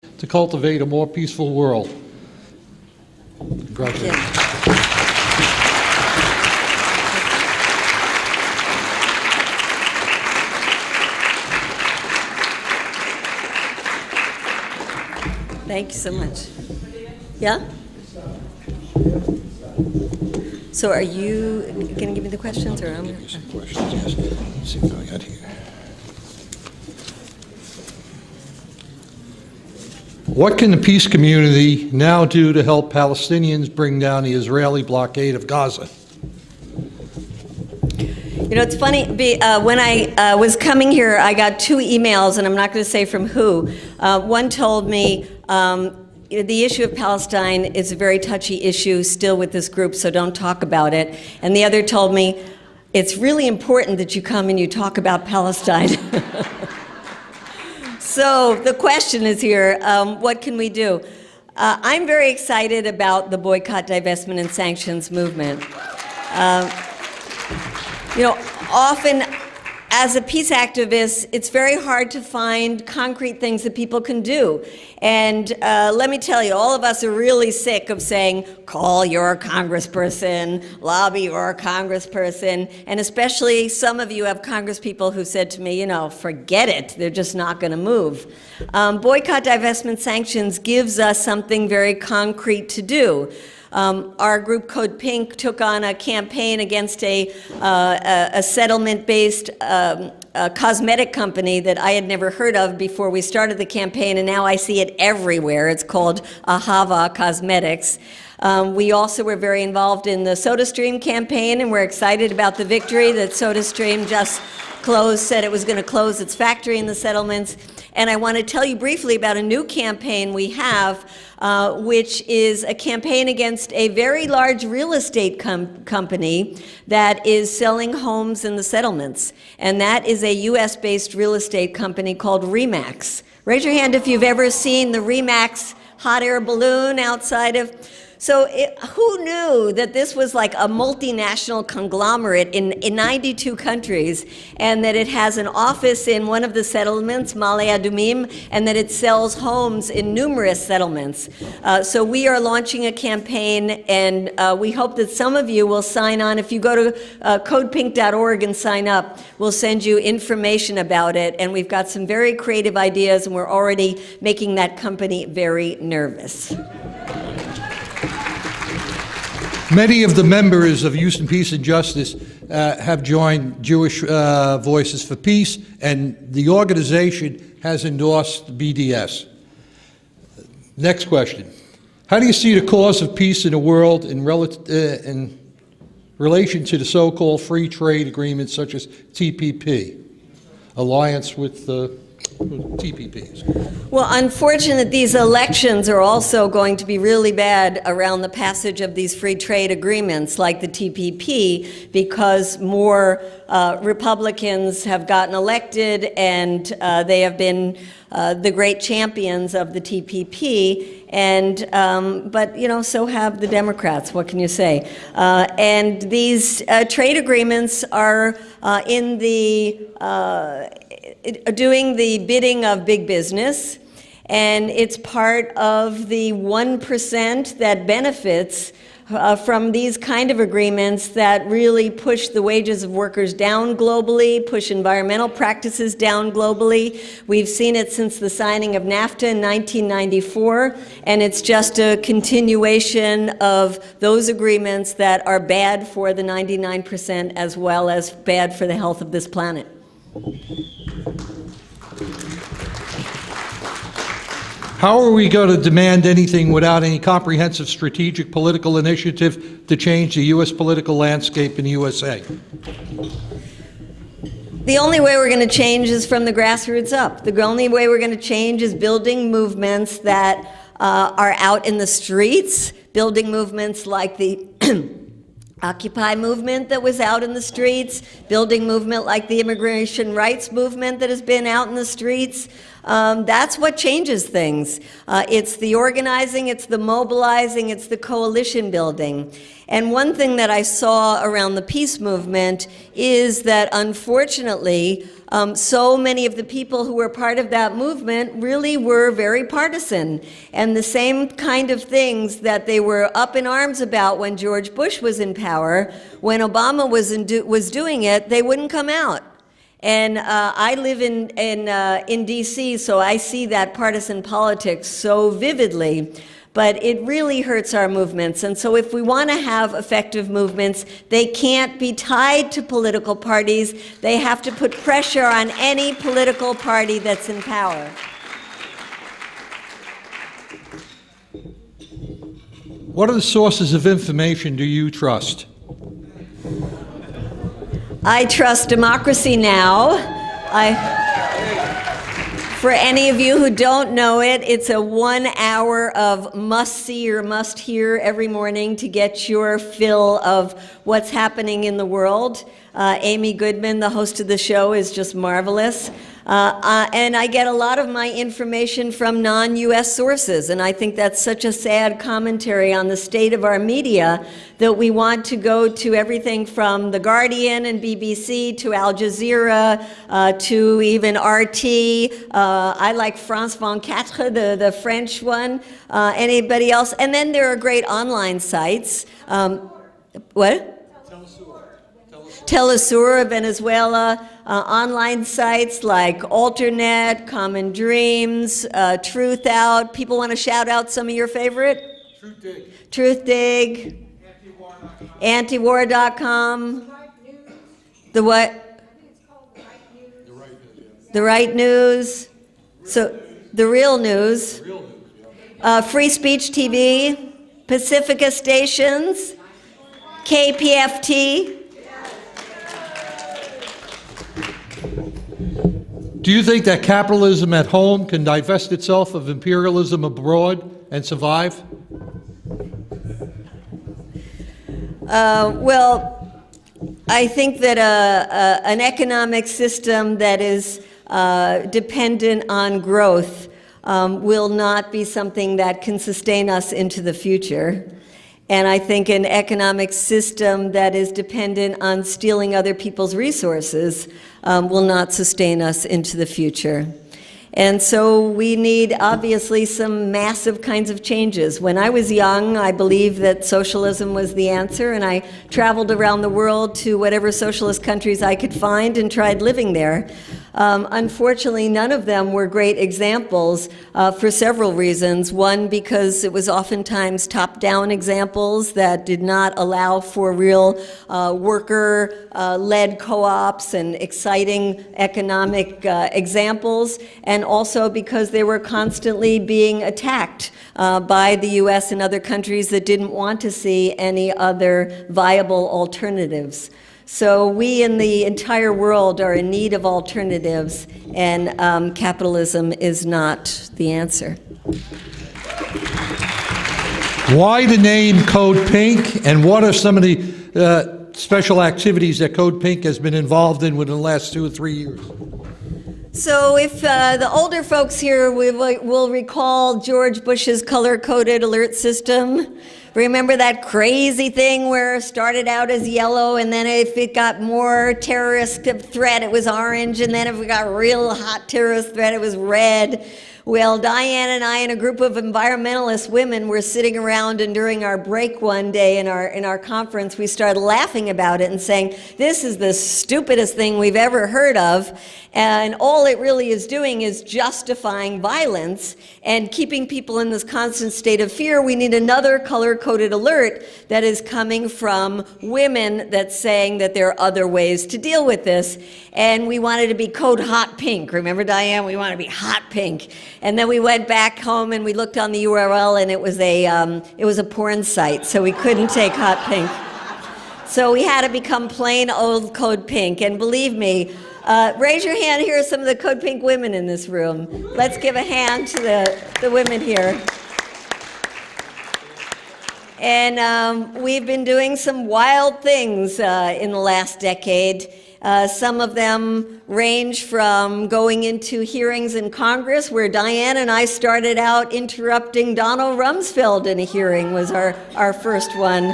to cultivate a more peaceful world. Congratulations. Thank you so much. Yeah? So are you going to give me the questions, or I'm going to? Some questions, yes. Let's see what I got here. What can the peace community now do to help Palestinians bring down the Israeli blockade of Gaza? You know, it's funny, when I was coming here, I got 2 emails, and I'm not going to say from who. One told me, the issue of Palestine is a very touchy issue still with this group, so don't talk about it. And the other told me, it's really important that you come and you talk about Palestine. So the question is here, what can we do? I'm very excited about the boycott, divestment, and sanctions movement. You know, often as a peace activist, it's very hard to find concrete things that people can do. And let me tell you, all of us are really sick of saying, call your congressperson, lobby your congressperson, and especially some of you have congresspeople who said to me, you know, forget it, they're just not going to move. Boycott, divestment, sanctions gives us something very concrete to do. Our group Code Pink took on a campaign against a settlement-based cosmetic company that I had never heard of before we started the campaign, and now I see it everywhere. It's called Ahava Cosmetics. We also were very involved in the SodaStream campaign, and we're excited about the victory that SodaStream just said it was going to close its factory in the settlements. And I want to tell you briefly about a new campaign we have, which is a campaign against a very large real estate company that is selling homes in the settlements. And that is a US-based real estate company called RE/MAX. Raise your hand if you've ever seen the RE/MAX hot air balloon outside of. So who knew that this was like a multinational conglomerate in 92 countries, and that it has an office in one of the settlements, Ma'ale Adumim, and that it sells homes in numerous settlements. So we are launching a campaign, and we hope that some of you will sign on. If you go to codepink.org and sign up, we'll send you information about it, and we've got some very creative ideas, and we're already making that company very nervous. Many of the members of Houston Peace and Justice have joined Jewish Voices for Peace, and the organization has endorsed BDS. Next question. How do you see the cause of peace in the world in relation to the so-called free trade agreements such as TPP, alliance with TPPs? Well, unfortunately, these elections are also going to be really bad around the passage of these free trade agreements like the TPP, because more Republicans have gotten elected, and they have been the great champions of the TPP, and but you know, so have the Democrats. What can you say? And these trade agreements are in the doing the bidding of big business, and it's part of the 1% that benefits from these kind of agreements that really push the wages of workers down globally, push environmental practices down globally. We've seen it since the signing of NAFTA in 1994, and it's just a continuation of those agreements that are bad for the 99% as well as bad for the health of this planet. How are we going to demand anything without any comprehensive strategic political initiative to change the U.S. political landscape in the USA? The only way we're going to change is from the grassroots up. The only way we're going to change is building movements that are out in the streets, building movements like the Occupy movement that was out in the streets, building movement like the immigration rights movement that has been out in the streets. That's what changes things. It's the organizing, it's the mobilizing, it's the coalition building. And one thing that I saw around the peace movement is that, unfortunately, So many of the people who were part of that movement really were very partisan. And the same kind of things that they were up in arms about when George Bush was in power, when Obama was doing it, they wouldn't come out. And I live in D.C., so I see that partisan politics so vividly. But it really hurts our movements. And so if we want to have effective movements, they can't be tied to political parties. They have to put pressure on any political party that's in power. What are the sources of information do you trust? I trust Democracy Now! For any of you who don't know it, it's a 1 hour of must-see or must-hear every morning to get your fill of what's happening in the world. Amy Goodman, the host of the show, is just marvelous. And I get a lot of my information from non-U.S. sources, and I think that's such a sad commentary on the state of our media that we want to go to everything from The Guardian and BBC to Al Jazeera to even RT. I like France 24, the French one. Anybody else? And then there are great online sites. What? Telesur, Venezuela, online sites like Alternet, Common Dreams, Truth Out. People want to shout out some of your favorite? TruthDig. Antiwar.com. The what? The Right News. So, The Real News. Free Speech TV. Pacifica Stations. KPFT. Do you think that capitalism at home can divest itself of imperialism abroad and survive? Well, I think that an economic system that is dependent on growth will not be something that can sustain us into the future. And I think an economic system that is dependent on stealing other people's resources will not sustain us into the future. And so we need, obviously, some massive kinds of changes. When I was young, I believed that socialism was the answer, and I traveled around the world to whatever socialist countries I could find and tried living there. Unfortunately, none of them were great examples for several reasons. One, because it was oftentimes top-down examples that did not allow for real worker-led co-ops and exciting economic examples, and also because they were constantly being attacked by the U.S. and other countries that didn't want to see any other viable alternatives. So we in the entire world are in need of alternatives, and capitalism is not the answer. Why the name Code Pink, and what are some of the special activities that Code Pink has been involved in within the last 2 or 3 years? So if the older folks here will recall George Bush's color-coded alert system. Remember that crazy thing where it started out as yellow, and then if it got more terrorist threat, it was orange, and then if it got real hot terrorist threat, it was red. Well, Diane and I and a group of environmentalist women were sitting around, and during our break one day in our conference, we started laughing about it and saying, this is the stupidest thing we've ever heard of, and all it really is doing is justifying violence and keeping people in this constant state of fear. We need another color-coded alert that is coming from women that's saying that there are other ways to deal with this, and we wanted to be code hot pink. Remember, Diane? We want to be hot pink. And then we went back home and we looked on the URL, and it was a porn site, so we couldn't take hot pink. So we had to become plain old Code Pink. And believe me, raise your hand. Here are some of the Code Pink women in this room. Let's give a hand to the women here. And we've been doing some wild things in the last decade. Some of them range from going into hearings in Congress, where Diane and I started out interrupting Donald Rumsfeld in a hearing, was our first one.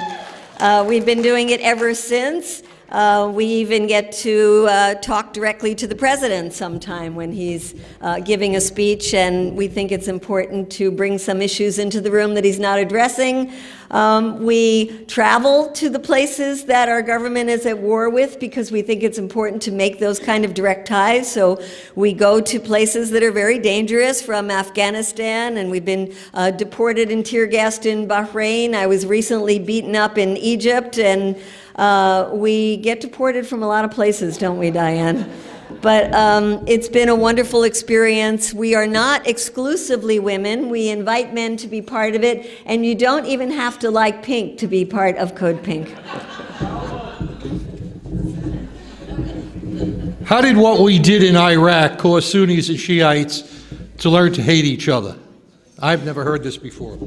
We've been doing it ever since. We even get to talk directly to the president sometime when he's giving a speech, and we think it's important to bring some issues into the room that he's not addressing. We travel to the places that our government is at war with because we think it's important to make those kind of direct ties. So we go to places that are very dangerous, from Afghanistan, and we've been deported and tear-gassed in Bahrain. I was recently beaten up in Egypt, and we get deported from a lot of places, don't we, Diane? But it's been a wonderful experience. We are not exclusively women. We invite men to be part of it, and you don't even have to like pink to be part of Code Pink. How did what we did in Iraq cause Sunnis and Shiites to learn to hate each other? I've never heard this before.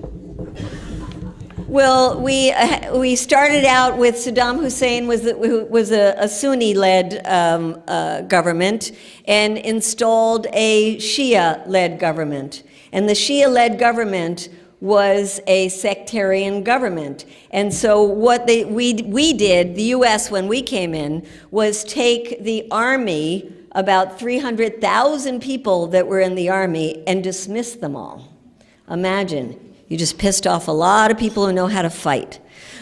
Well, we started out with Saddam Hussein was a Sunni-led government and installed a Shia-led government. And the Shia-led government was a sectarian government. And so what we did, the U.S., when we came in, was take the army, about 300,000 people that were in the army, and dismiss them all. Imagine. You just pissed off a lot of people who know how to fight.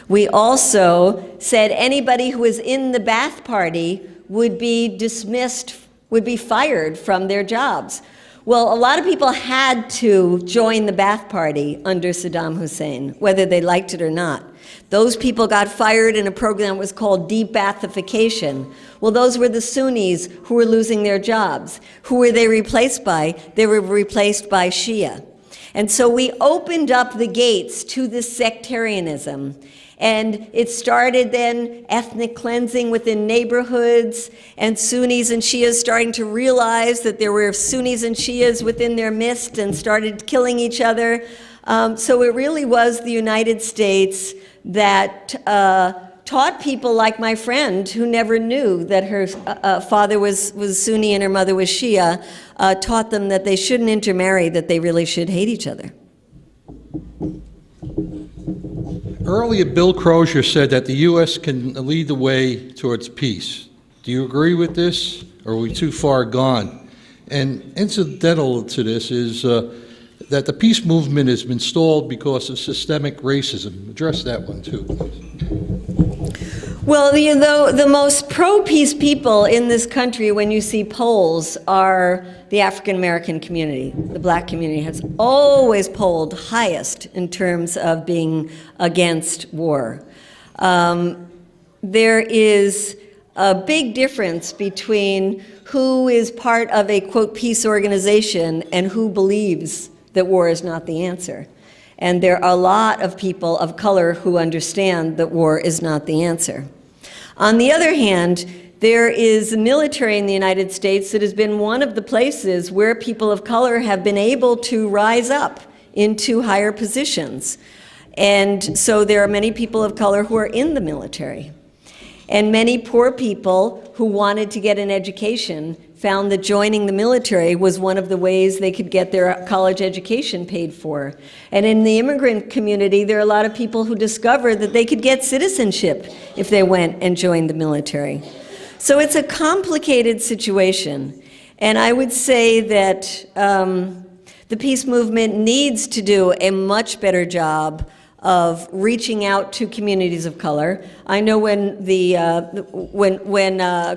We also said anybody who was in the Ba'ath Party would be dismissed, would be fired from their jobs. Well, a lot of people had to join the Ba'ath Party under Saddam Hussein, whether they liked it or not. Those people got fired in a program that was called de-Baathification. Well, those were the Sunnis who were losing their jobs. Who were they replaced by? They were replaced by Shia. And so we opened up the gates to this sectarianism. And it started then ethnic cleansing within neighborhoods, and Sunnis and Shias starting to realize that there were Sunnis and Shias within their midst and started killing each other. So it really was the United States that taught people like my friend, who never knew that her father was Sunni and her mother was Shia, taught them that they shouldn't intermarry, that they really should hate each other. Earlier, Bill Crozier said that the U.S. can lead the way towards peace. Do you agree with this, or are we too far gone? And incidental to this is that the peace movement has been stalled because of systemic racism. Address that one, too, please. Well, the most pro-peace people in this country, when you see polls, are the African-American community. The black community has always polled highest in terms of being against war. There is a big difference between who is part of a, quote, peace organization and who believes that war is not the answer. And there are a lot of people of color who understand that war is not the answer. On the other hand, there is a military in the United States that has been one of the places where people of color have been able to rise up into higher positions. And so there are many people of color who are in the military. And many poor people who wanted to get an education found that joining the military was one of the ways they could get their college education paid for. And in the immigrant community, there are a lot of people who discovered that they could get citizenship if they went and joined the military. So it's a complicated situation. And I would say that the peace movement needs to do a much better job of reaching out to communities of color. I know when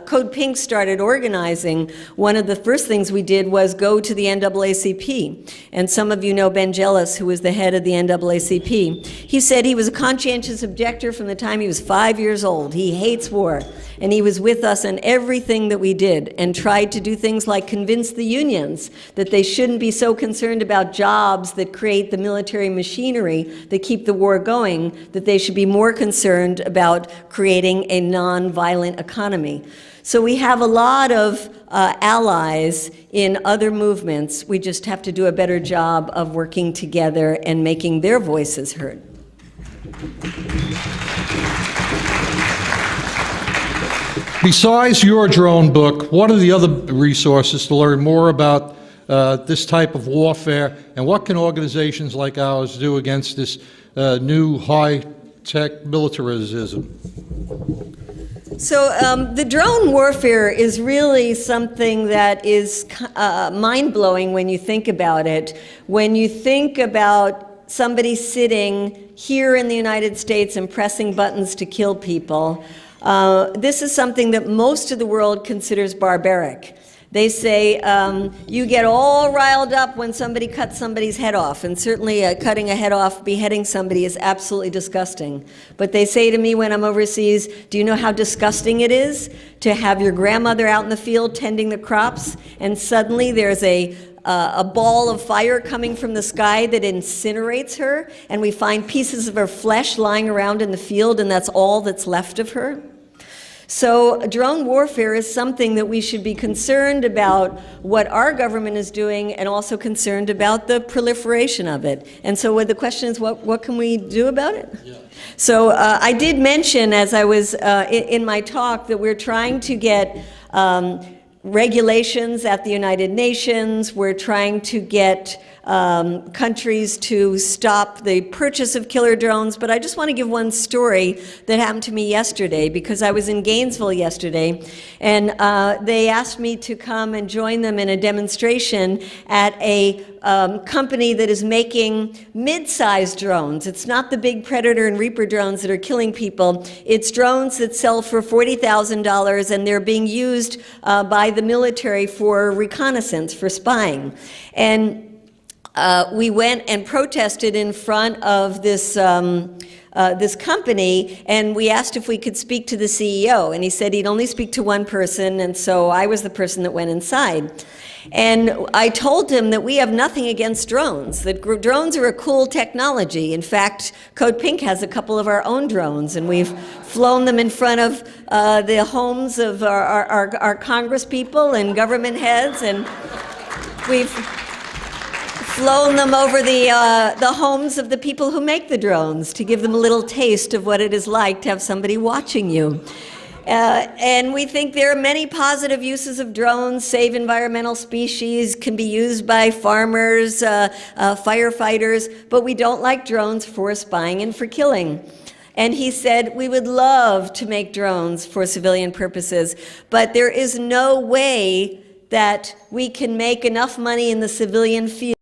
Code Pink started organizing, one of the first things we did was go to the NAACP. And some of you know Ben Jealous, who was the head of the NAACP. He said he was a conscientious objector from the time he was 5 years old. He hates war. And he was with us in everything that we did and tried to do things like convince the unions that they shouldn't be so concerned about jobs that create the military machinery that keep the war going, that they should be more concerned about creating a non-violent economy. So we have a lot of allies in other movements. We just have to do a better job of working together and making their voices heard. Besides your drone book, what are the other resources to learn more about this type of warfare, and what can organizations like ours do against this new high-tech militarism? So the drone warfare is really something that is mind-blowing when you think about it. When you think about somebody sitting here in the United States and pressing buttons to kill people, this is something that most of the world considers barbaric. They say you get all riled up when somebody cuts somebody's head off, and certainly cutting a head off, beheading somebody is absolutely disgusting. But they say to me when I'm overseas, do you know how disgusting it is to have your grandmother out in the field tending the crops, and suddenly there's a ball of fire coming from the sky that incinerates her, and we find pieces of her flesh lying around in the field, and that's all that's left of her? So drone warfare is something that we should be concerned about what our government is doing, and also concerned about the proliferation of it. And so the question is, what can we do about it? Yeah. So I did mention, as I was in my talk, that we're trying to get regulations at the United Nations. We're trying to get countries to stop the purchase of killer drones. But I just want to give one story that happened to me yesterday, because I was in Gainesville yesterday, and they asked me to come and join them in a demonstration at a company that is making mid-sized drones. It's not the big Predator and Reaper drones that are killing people. It's drones that sell for $40,000, and they're being used by the military for reconnaissance, for spying. And we went and protested in front of this this company, and we asked if we could speak to the CEO, and he said he'd only speak to one person, and so I was the person that went inside. And I told him that we have nothing against drones, that drones are a cool technology. In fact, Code Pink has a couple of our own drones, and we've flown them in front of the homes of our Congress people and government heads, and we've flown them over the homes of the people who make the drones to give them a little taste of what it is like to have somebody watching you. And we think there are many positive uses of drones, save environmental species, can be used by farmers, firefighters, but we don't like drones for spying and for killing. And he said, we would love to make drones for civilian purposes, but there is no way that we can make enough money in the civilian field